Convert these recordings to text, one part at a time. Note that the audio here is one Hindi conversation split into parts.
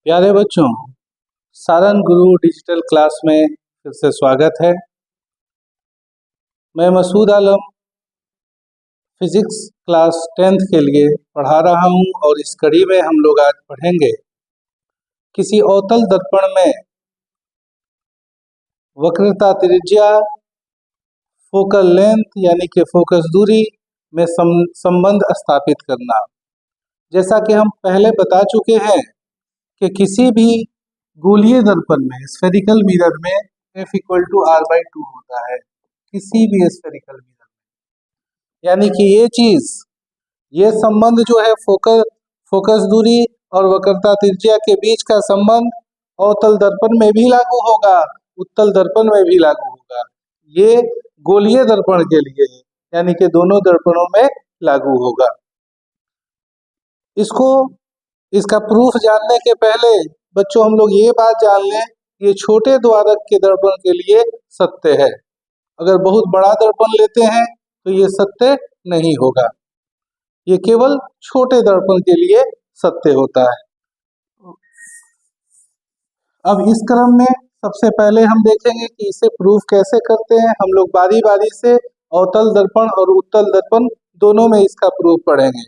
प्यारे बच्चों, सारंग गुरु डिजिटल क्लास में फिर से स्वागत है। मैं मसूद आलम फिजिक्स क्लास 10th के लिए पढ़ा रहा हूं और इस कड़ी में हम लोग आज पढ़ेंगे किसी अवतल दर्पण में वक्रता त्रिज्या, फोकल लेंथ यानी कि फोकस दूरी में संबंध स्थापित करना। जैसा कि हम पहले बता चुके हैं कि किसी भी गोलीय दर्पण में स्फेरिकल मिरर में F = R/2 होता है। किसी भी स्फेरिकल मिरर में, यानी कि ये संबंध जो है फोकस दूरी और वक्रता त्रिज्या के बीच का संबंध अवतल दर्पण में भी लागू होगा, उत्तल दर्पण में भी लागू होगा। ये गोलीय दर्पण के लिए है, यानी कि दोनों दर्पणों में लागू होगा। इसका प्रूफ जानने के पहले बच्चों हम लोग ये बात जान लें, ये छोटे द्वारक के दर्पण के लिए सत्य है। अगर बहुत बड़ा दर्पण लेते हैं तो ये सत्य नहीं होगा, ये केवल छोटे दर्पण के लिए सत्य होता है। अब इस क्रम में सबसे पहले हम देखेंगे कि इसे प्रूफ कैसे करते हैं। हम लोग बारी बारी से अवतल दर्पण और उत्तल दर्पण दोनों में इसका प्रूफ पढ़ेंगे।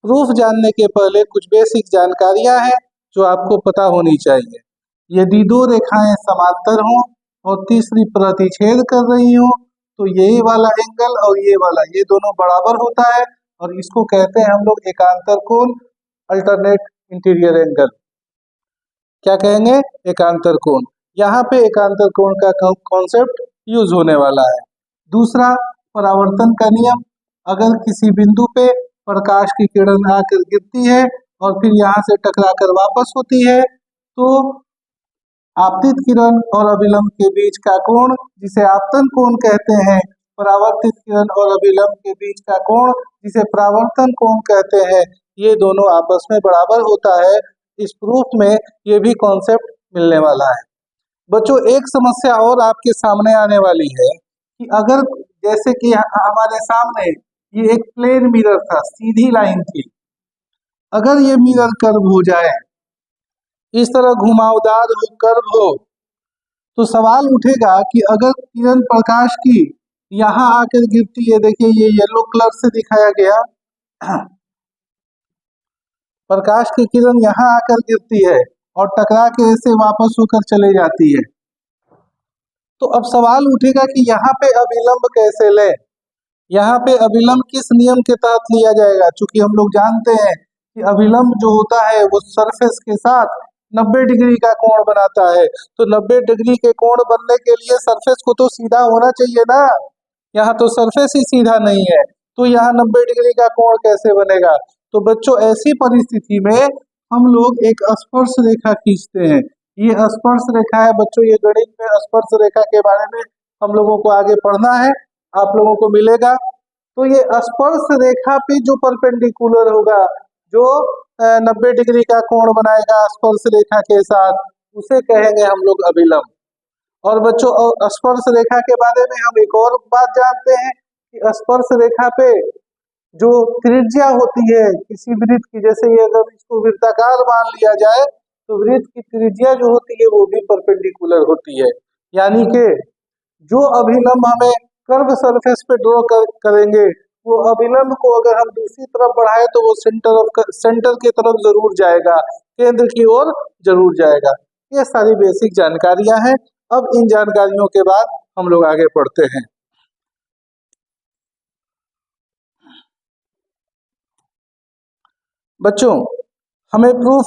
प्रूफ जानने के पहले कुछ बेसिक जानकारियां हैं जो आपको पता होनी चाहिए। यदि दो रेखाएं समांतर हों और तीसरी प्रतिच्छेद कर रही हो तो ये वाला एंगल और ये वाला, ये दोनों बराबर होता है और इसको कहते हैं हम लोग एकांतर कोण, अल्टरनेट इंटीरियर एंगल। क्या कहेंगे? एकांतर कोण। यहाँ पे एकांतर कोण का कॉन्सेप्ट यूज होने वाला है। दूसरा, परावर्तन का नियम। अगर किसी बिंदु पे प्रकाश की किरण आकर गिरती है और फिर यहाँ से टकराकर वापस होती है तो आपतित किरण और अभिलंब के बीच का कोण, जिसे आपतन कोण कहते हैं, परावर्तित किरण और अभिलंब के बीच का कोण, जिसे परावर्तन कोण कहते हैं, ये दोनों आपस में बराबर होता है। इस प्रूफ में ये भी कॉन्सेप्ट मिलने वाला है। बच्चों, एक समस्या और आपके सामने आने वाली है कि अगर जैसे कि हमारे सामने ये एक प्लेन मिरर था, सीधी लाइन थी, अगर ये मिरर कर्व हो जाए, इस तरह घुमावदार हो, कर्व हो, तो सवाल उठेगा कि अगर किरण प्रकाश की यहाँ आकर गिरती है, देखिए ये येलो कलर से दिखाया गया, प्रकाश की किरण यहाँ आकर गिरती है और टकरा के ऐसे वापस होकर चले जाती है, तो अब सवाल उठेगा कि यहाँ पे अभिलंब कैसे लें। यहाँ पे अभिलंब किस नियम के तहत लिया जाएगा? चूंकि हम लोग जानते हैं कि अभिलंब जो होता है वो सरफेस के साथ 90 डिग्री का कोण बनाता है, तो 90 डिग्री के कोण बनने के लिए सरफेस को तो सीधा होना चाहिए ना। यहाँ तो सरफेस ही सीधा नहीं है, तो यहाँ 90 डिग्री का कोण कैसे बनेगा? तो बच्चों, ऐसी परिस्थिति में हम लोग एक स्पर्श रेखा खींचते हैं। ये स्पर्श रेखा है बच्चों, ये गणित में स्पर्श रेखा के बारे में हम लोगों को आगे पढ़ना है, आप लोगों को मिलेगा। तो ये स्पर्श रेखा पे जो परपेंडिकुलर होगा, जो 90 डिग्री का कोण बनाएगा स्पर्श रेखा के साथ, उसे कहेंगे हम लोग अभिलंब। और बच्चों, स्पर्श रेखा के बारे में हम एक और बात जानते हैं कि स्पर्श रेखा पे जो त्रिज्या होती है किसी वृत्त की, जैसे ये अगर इसको वृत्ताकार मान लिया जाए तो वृत्त की त्रिज्या जो होती है वो भी परपेंडिकुलर होती है। यानी कि जो अभिलंब हमें कर्व सरफेस पे ड्रॉ करेंगे, वो अभिलंब को अगर हम दूसरी तरफ बढ़ाए तो वो सेंटर की तरफ जरूर जाएगा, केंद्र की ओर जरूर जाएगा। ये सारी बेसिक जानकारियां हैं। अब इन जानकारियों के बाद हम लोग आगे पढ़ते हैं। बच्चों, हमें प्रूफ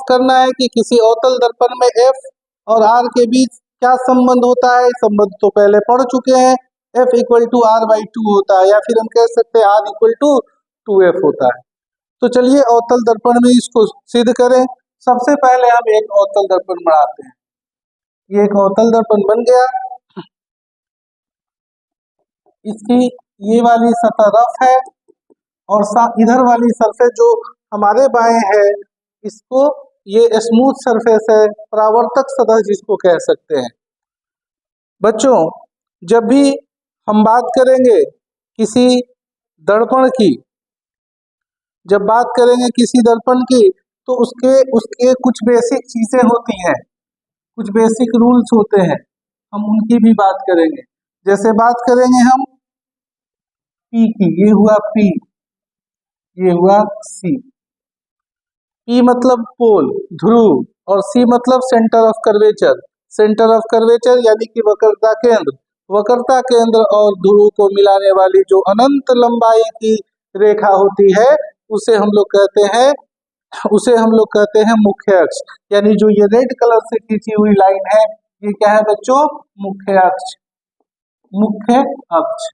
करना है कि किसी अवतल दर्पण में F और R के बीच क्या संबंध होता है। संबंध तो पहले पढ़ चुके हैं, F = R/2 होता है, या फिर हम कह सकते हैं R = 2F होता है। तो चलिए अवतल दर्पण में इसको सिद्ध करें। सबसे पहले हम एक अवतल दर्पण बनाते हैं। ये एक अवतल दर्पण बन गया, इसकी ये वाली सतह रफ है और इधर वाली सरफेस जो हमारे बाएं है, इसको ये स्मूथ सरफेस है, परावर्तक सतह जिसको कह सकते हैं। बच्चों, जब भी हम बात करेंगे किसी दर्पण की, जब बात करेंगे किसी दर्पण की तो उसके उसके कुछ बेसिक चीजें होती हैं, कुछ बेसिक रूल्स होते हैं, हम उनकी भी बात करेंगे। जैसे बात करेंगे हम पी की, ये हुआ पी, ये हुआ सी। पी मतलब पोल, ध्रुव, और सी मतलब centre of curvature. Centre of curvature यानी कि वक्रता केंद्र। वक्रता केंद्र और ध्रुव को मिलाने वाली जो अनंत लंबाई की रेखा होती है उसे हम लोग कहते हैं मुख्य अक्ष। यानी जो ये रेड कलर से खींची हुई लाइन है ये क्या है बच्चों? मुख्य अक्ष। मुख्य अक्ष।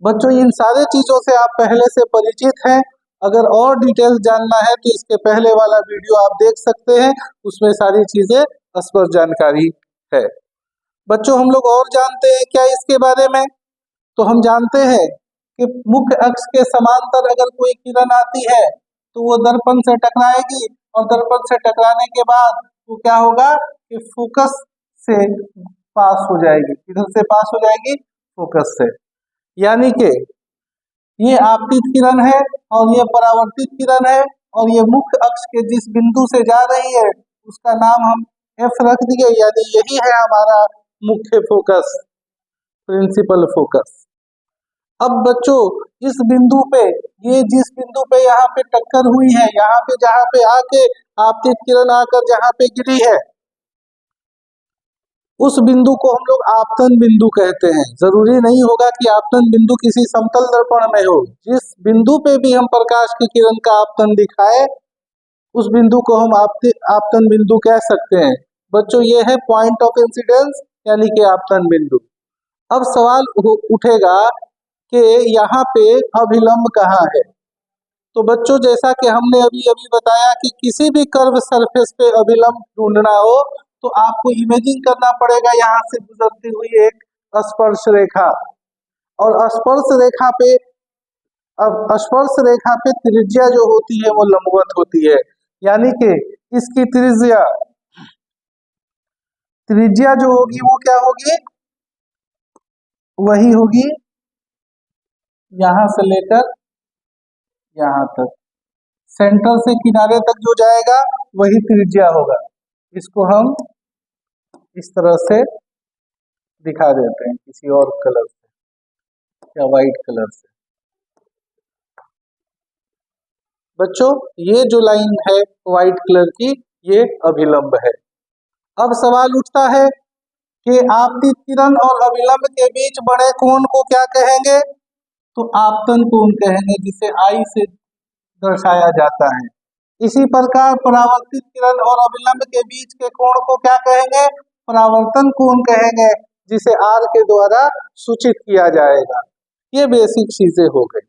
बच्चों इन सारे चीजों से आप पहले से परिचित हैं। अगर और डिटेल्स जानना है तो इसके पहले वाला वीडियो आप देख सकते हैं, उसमें सारी चीजें स्पष्ट जानकारी है। बच्चों हम लोग और जानते हैं क्या इसके बारे में? तो हम जानते हैं कि मुख्य अक्ष के समांतर अगर कोई किरण आती है तो वो दर्पण से टकराएगी, और दर्पण से टकराने के बाद वो क्या होगा कि फोकस से पास हो जाएगी। किधर से पास हो जाएगी? फोकस से। यानी कि ये आपतित किरण है और ये परावर्तित किरण है, और ये मुख्य अक्ष के जिस बिंदु से जा रही है उसका नाम हम F रख दिए, यानी यही है हमारा मुख्य फोकस, प्रिंसिपल फोकस। अब बच्चों इस बिंदु पे, ये जिस बिंदु पे यहाँ पे टक्कर हुई है, यहाँ पे जहाँ पे आके आपतित किरण आकर जहाँ पे गिरी है उस बिंदु को हम लोग आपतन बिंदु कहते हैं। जरूरी नहीं होगा कि आपतन बिंदु किसी समतल दर्पण में हो। जिस बिंदु पे भी हम प्रकाश की किरण का आपतन दिखाए उस बिंदु को हम आपतन बिंदु कह सकते हैं। बच्चों ये है पॉइंट ऑफ इंसिडेंस यानी कि आपतन बिंदु। अब सवाल उठेगा कि यहाँ पे अभिलंब कहाँ है? तो बच्चों जैसा कि हमने अभी अभी बताया कि किसी भी कर्व सरफेस पे अभिलंब ढूंढना हो तो आपको इमेजिन करना पड़ेगा यहाँ से गुजरती हुई एक स्पर्श रेखा, और स्पर्श रेखा पे त्रिज्या जो होती है वो लंबवत होती है। यानी कि इसकी त्रिज्या जो होगी वो क्या होगी? वही होगी यहाँ से लेकर यहाँ तक, सेंटर से किनारे तक जो जाएगा वही त्रिज्या होगा। इसको हम इस तरह से दिखा देते हैं किसी और कलर से या वाइट कलर से। बच्चों ये जो लाइन है वाइट कलर की ये अभिलंब है। अब सवाल उठता है कि आपतित किरण और अभिलंब के बीच बड़े कोण को क्या कहेंगे? तो आपतन कोण कहेंगे, जिसे आई से दर्शाया जाता है। इसी प्रकार परावर्तित किरण और अभिलंब के बीच के कोण को क्या कहेंगे? परावर्तन कोण कहेंगे, जिसे आर के द्वारा सूचित किया जाएगा। ये बेसिक चीजें हो गई।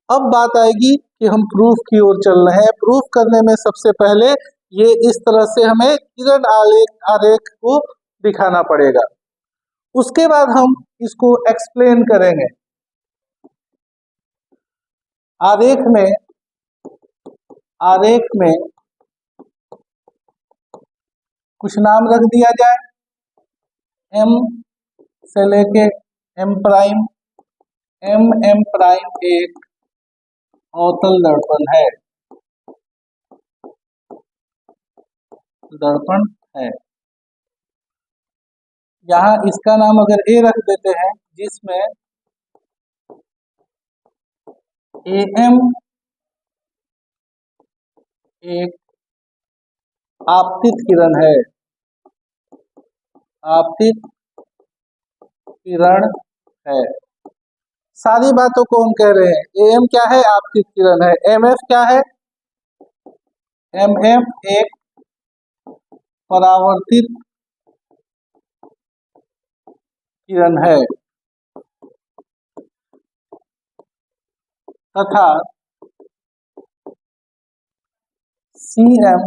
अब बात आएगी कि हम प्रूफ की ओर चल रहे हैं। प्रूफ करने में सबसे पहले ये इस तरह से हमें किरण आरेख को दिखाना पड़ेगा, उसके बाद हम इसको एक्सप्लेन करेंगे। आरेख में कुछ नाम रख दिया जाए, एम से लेके एम प्राइम। एम प्राइम एक अवतल दर्पण है। यहाँ इसका नाम अगर ए रख देते हैं, जिसमें एम एक आपतित किरण है, आपतित किरण है। सारी बातों को हम कह रहे हैं। एम क्या है? आपतित किरण है। एम एफ क्या है? एम एफ एक परावर्तित किरण है तथा सीएम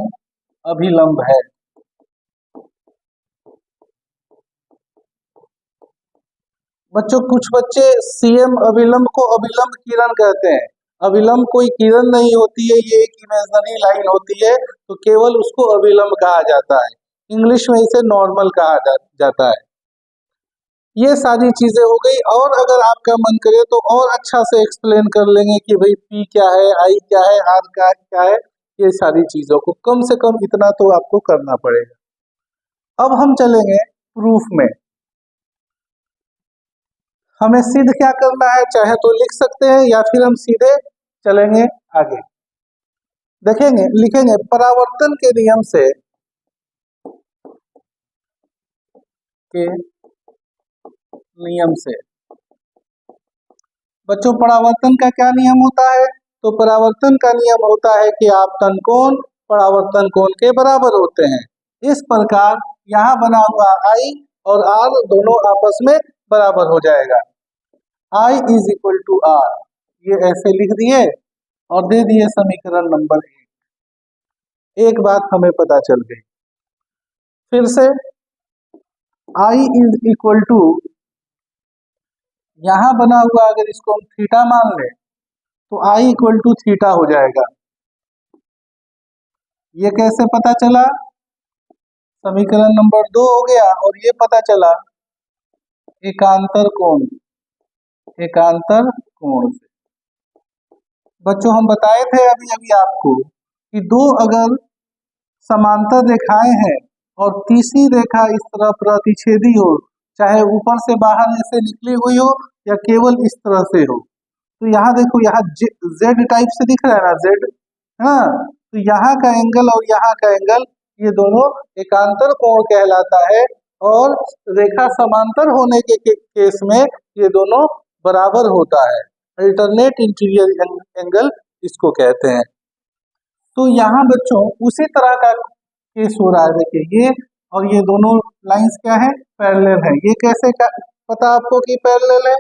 अभिलंब है। बच्चों कुछ बच्चे सीएम अभिलंब को अभिलंब किरण कहते हैं। अभिलंब कोई किरण नहीं होती है, ये एक इमेजिनरी लाइन होती है, तो केवल उसको अभिलंब कहा जाता है। इंग्लिश में इसे नॉर्मल कहा जाता है। ये सारी चीजें हो गई। और अगर आपका मन करे तो और अच्छा से एक्सप्लेन कर लेंगे कि भाई पी क्या है, आई क्या है, आर क्या है, ये सारी चीजों को कम से कम इतना तो आपको करना पड़ेगा। अब हम चलेंगे प्रूफ में। हमें सिद्ध क्या करना है, चाहे तो लिख सकते हैं या फिर हम सीधे चलेंगे आगे। देखेंगे, लिखेंगे परावर्तन के नियम से बच्चों परावर्तन का क्या नियम होता है? तो परावर्तन का नियम होता है कि आपतन कोण परावर्तन कोण के बराबर होते हैं। इस प्रकार यहाँ बना हुआ आई और आर दोनों आपस में बराबर हो जाएगा। I is equal to are, ये ऐसे लिख दिए और दे दिए समीकरण नंबर 1। एक बात हमें पता चल गई। फिर से आई इज इक्वल टू, यहाँ बना हुआ अगर इसको हम थीटा मान ले तो आई इक्वल टू थीटा हो जाएगा। ये कैसे पता चला? समीकरण नंबर 2 हो गया और ये पता चला एकांतर कोण से। बच्चों हम बताए थे अभी अभी आपको कि दो अगर समांतर रेखाएं हैं और तीसरी रेखा इस तरह प्रतिच्छेदी हो, चाहे ऊपर से बाहर ऐसे निकली हुई हो या केवल इस तरह से हो, तो यहाँ देखो, यहाँ जेड टाइप से दिख रहा है ना, जेड, हाँ, तो यहाँ का एंगल और यहाँ का एंगल ये दोनों एकांतर कोण कहलाता है। और रेखा समांतर होने के केस में ये दोनों बराबर होता है। अल्टरनेट इंटीरियर एंगल इसको कहते हैं। तो यहाँ बच्चों उसी तरह का केस हो रहा है। देखिए ये और ये दोनों लाइंस क्या है, पैरेलल है। ये कैसे पता आपको कि पैरेलल है?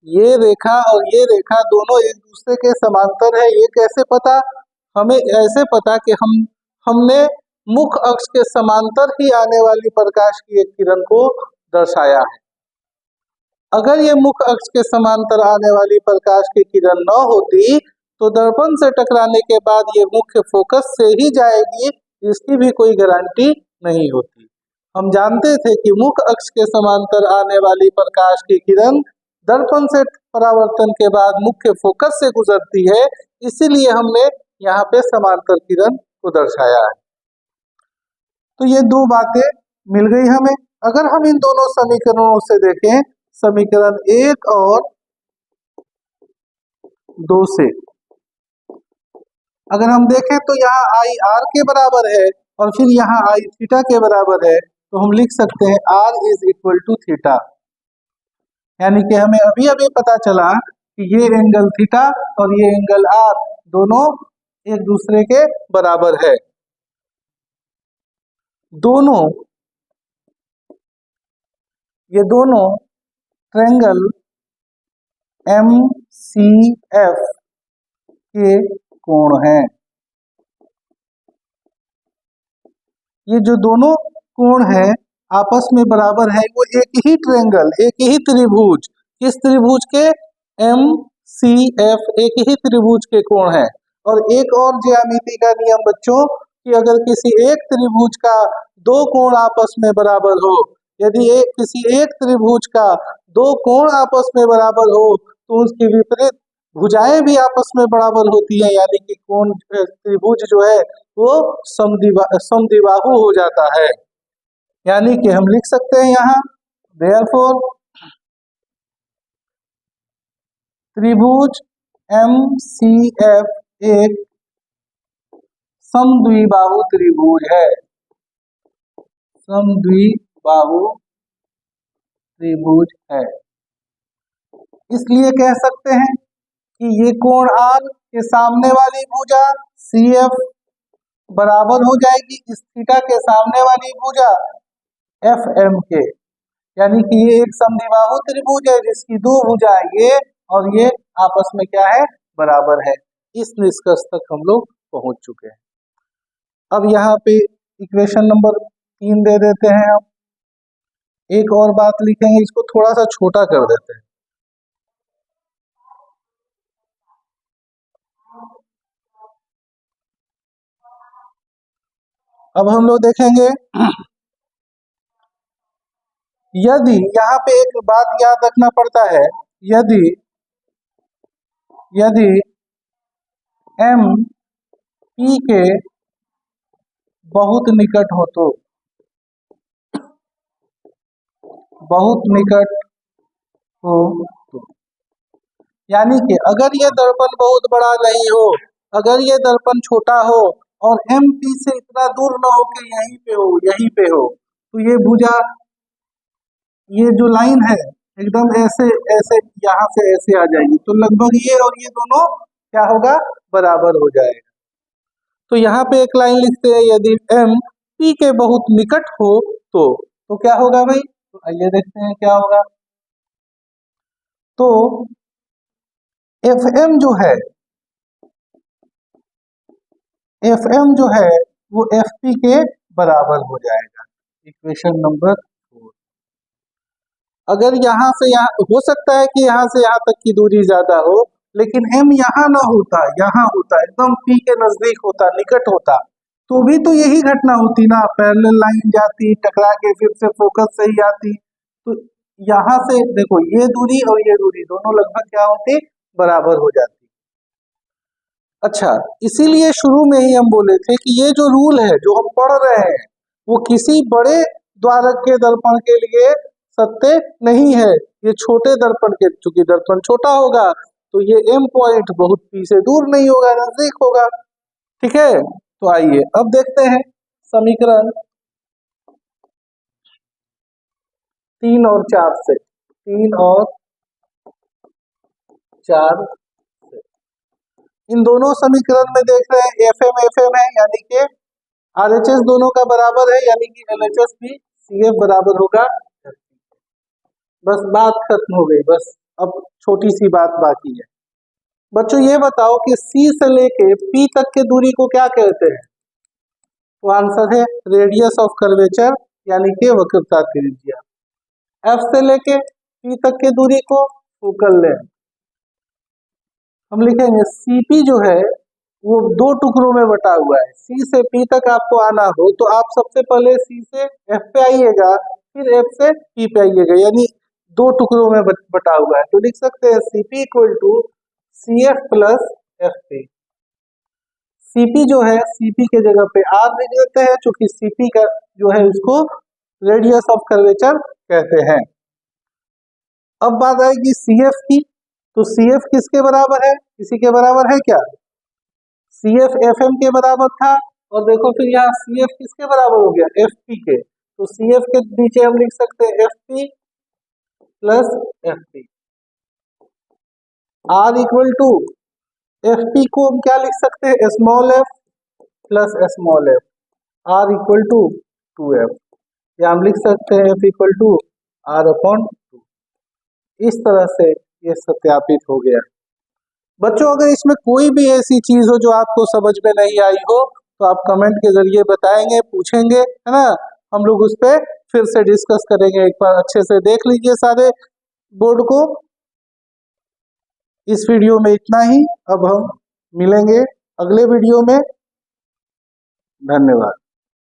ये रेखा और ये रेखा दोनों एक दूसरे के समांतर है। ये कैसे पता? हमें ऐसे पता कि हमने मुख्य अक्ष के समांतर ही आने वाली प्रकाश की एक किरण को दर्शाया है। अगर ये मुख्य अक्ष के समांतर आने वाली प्रकाश की किरण न होती तो दर्पण से टकराने के बाद ये मुख्य फोकस से ही जाएगी, इसकी भी कोई गारंटी नहीं होती। हम जानते थे कि मुख्य अक्ष के समांतर आने वाली प्रकाश की किरण दर्पण से परावर्तन के बाद मुख्य फोकस से गुजरती है, इसीलिए हमने यहाँ पे समांतर किरण को दर्शाया है। तो ये दो बातें मिल गई हमें। अगर हम इन दोनों समीकरणों से देखें, समीकरण 1 और 2 से अगर हम देखें तो यहाँ आई आर के बराबर है और फिर यहाँ आई थीटा के बराबर है, तो हम लिख सकते हैं R is equal to theta. यानी कि हमें अभी अभी पता चला कि ये एंगल थीटा और ये एंगल आर दोनों एक दूसरे के बराबर है। ये दोनों ट्रायंगल MCF के कोण हैं। ये जो दोनों कोण हैं आपस में बराबर है। वो एक ही ट्रायंगल, एक ही त्रिभुज, किस त्रिभुज के? MCF, एक ही त्रिभुज के कोण है। और एक और ज्यामिति का नियम बच्चों कि अगर किसी एक त्रिभुज का दो कोण आपस में बराबर हो, यदि किसी एक त्रिभुज का दो कोण आपस में बराबर हो तो उसकी विपरीत भुजाएं भी आपस में बराबर होती हैं, यानी कि कोण त्रिभुज जो है वो समद्विबाहु हो जाता है। यानी कि हम लिख सकते हैं यहाँ देयरफॉर त्रिभुज MCF एक समद्विबाहु त्रिभुज है। समद्विबाहु त्रिभुज है, इसलिए कह सकते हैं कि ये कोण R के सामने वाली भुजा CF बराबर हो जाएगी इस थीटा के सामने वाली भुजा FM के। यानी कि ये एक समद्विबाहु त्रिभुज है जिसकी दो भुजाएं ये और ये आपस में क्या है, बराबर है। इस निष्कर्ष तक हम लोग पहुंच चुके हैं। अब यहाँ पे इक्वेशन नंबर 3 दे देते हैं। हम एक और बात लिखेंगे, इसको थोड़ा सा छोटा कर देते हैं। अब हम लोग देखेंगे यदि यहाँ पे एक बात याद रखना पड़ता है, यदि m p के बहुत निकट हो तो, यानी कि अगर ये दर्पण बहुत बड़ा नहीं हो, अगर ये दर्पण छोटा हो और m p से इतना दूर ना हो कि यहीं पे हो, तो ये भुजा, ये जो लाइन है एकदम ऐसे ऐसे यहाँ से ऐसे आ जाएगी, तो लगभग ये और ये दोनों क्या होगा, बराबर हो जाएगा। तो यहाँ पे एक लाइन लिखते हैं, यदि m p के बहुत निकट हो तो क्या होगा भाई, तो आइए देखते हैं क्या होगा। तो fm जो है वो fp के बराबर हो जाएगा। Equation number 4। अगर यहाँ से यहाँ हो सकता है कि यहाँ से यहाँ तक की दूरी ज्यादा हो, लेकिन m यहाँ ना होता, यहाँ होता, एकदम p के नजदीक होता, निकट होता, तो भी तो यही घटना होती ना, पैरेलल लाइन जाती, टकरा के फिर से फोकस से ही आती। तो यहाँ से देखो ये दूरी और ये दूरी दोनों लगभग क्या होती, बराबर हो जाती। अच्छा, इसीलिए शुरू में ही हम बोले थे कि ये जो रूल है जो हम पढ़ रहे हैं वो किसी बड़े द्वारक के दर्पण के लिए सत्य नहीं है, ये छोटे दर्पण के, चूंकि दर्पण छोटा होगा तो ये m पॉइंट बहुत p से दूर नहीं होगा, नजदीक होगा। ठीक है, तो आइए अब देखते हैं समीकरण 3 और 4 से। 3 और 4 से इन दोनों समीकरण में देख रहे हैं FM है, यानी कि RHS दोनों का बराबर है, यानी कि LHS भी CF बराबर होगा। बस बात खत्म हो गई, बस अब छोटी सी बात बाकी है। बच्चों ये बताओ कि C से लेके P तक के दूरी को क्या कहते हैं, तो आंसर है रेडियस ऑफ कर्वेचर, यानी कि वक्रता त्रिज्या। F से लेके P तक के दूरी को फोकल लेंथ। हम लिखेंगे CP जो है वो 2 टुकड़ों में बटा हुआ है। C से P तक आपको आना हो तो आप सबसे पहले C से F पे आइएगा, फिर F से P पे आइएगा, यानी 2 टुकड़ों में बटा हुआ है। तो लिख सकते हैं CP equal to CF plus FP। CP जो है CP के जगह पे R लिख देते हैं, चूंकि CP का जो है उसको रेडियस ऑफ कर्वेचर कहते हैं। अब बात आएगी CF की, तो CF किसके बराबर है, किसी के बराबर है क्या, CF FM के बराबर था, और देखो फिर यहाँ CF किसके बराबर हो गया, FP के। तो CF के नीचे हम लिख सकते हैं FP plus FP। R equal to FP को हम क्या लिख सकते हैं, small f plus small f, R equal to 2f, या हम लिख सकते हैं F इक्वल टू R/2। इस तरह से ये सत्यापित हो गया। बच्चों अगर इसमें कोई भी ऐसी चीज हो जो आपको समझ में नहीं आई हो तो आप कमेंट के जरिए बताएंगे, पूछेंगे, है ना, हम लोग उस पर फिर से डिस्कस करेंगे। एक बार अच्छे से देख लीजिए सारे बोर्ड को। इस वीडियो में इतना ही, अब हम मिलेंगे अगले वीडियो में। धन्यवाद।